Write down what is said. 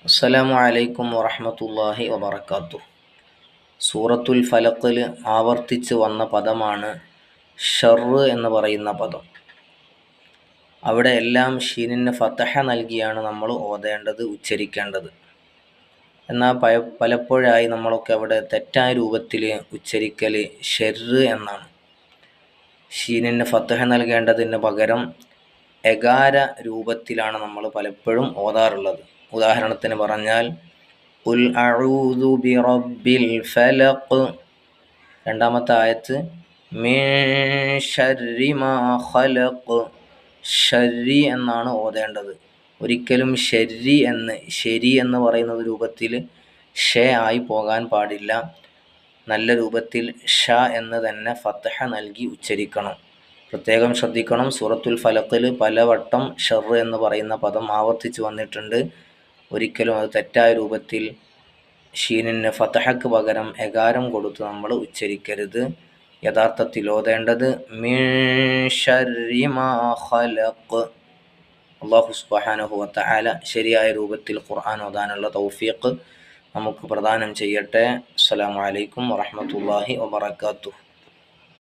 അസ്സലാമു അലൈക്കും വറഹ്മത്തുള്ളാഹി വബറകാതുഹു. സൂറത്തുൽ ഫലഖിൽ ആവർത്തിച്ച് വന്ന പദമാണ് ഷർറ് എന്ന് പറയുന്ന പദം. അവിടെ എല്ലാം ഷീനിന് ഫതഹ നൽകിയാണ് നമ്മൾ ഓതേണ്ടത്, ഉച്ചരിക്കേണ്ടത്. എന്നാൽ പലപ്പോഴായി നമ്മളൊക്കെ അവിടെ തെറ്റായ രൂപത്തിൽ ഉച്ചരിക്കൽ ഷെർറ് എന്നാണ്. ഷീനിന് ഫതഹ നൽകേണ്ടതിന് പകരം എകാര രൂപത്തിലാണ് നമ്മൾ പലപ്പോഴും ഓതാറുള്ളത്. ഉദാഹരണത്തിന് പറഞ്ഞാൽ ഖുൽ അഊദു ബിറബ്ബിൽ ഫലഖ്, രണ്ടാമത്തെ ആയത്ത് മിൻ ശർരി മാ ഖലഖ്, ശർരി എന്നാണ് ഓതേണ്ടത്. ഒരിക്കലും ശരി എന്ന് പറയുന്ന രൂപത്തിൽ ഷ ആയി പോകാൻ പാടില്ല. നല്ല രൂപത്തിൽ ഷ എന്ന് തന്നെ ഫതഹ നൽകി ഉച്ചരിക്കണം. പ്രത്യേകം ശ്രദ്ധിക്കണം. സൂറത്തുൽ ഫലഖിൽ പലവട്ടം ഷർറ് എന്ന് പറയുന്ന പദം ആവർത്തിച്ച് വന്നിട്ടുണ്ട്. ഒരിക്കലും അത് തെറ്റായ രൂപത്തിൽ ഷീനിന് ഫതഹക്ക് പകരം എകാരം കൊടുത്ത് നമ്മൾ ഉച്ചരിക്കരുത്. യഥാർത്ഥത്തിൽ ഓതേണ്ടത് മിൻ ശർരി മാ ഖലഖ്. അല്ലാഹു സുബ്ഹാനഹു വ തആല ശരിയായ രൂപത്തിൽ ഖുർആൻ ഓതാനുള്ള തൗഫീഖ് നമുക്ക് പ്രദാനം ചെയ്യട്ടെ. അസ്സലാമു അലൈക്കും വറഹ്മത്തുള്ളാഹി വബറകാതുഹു.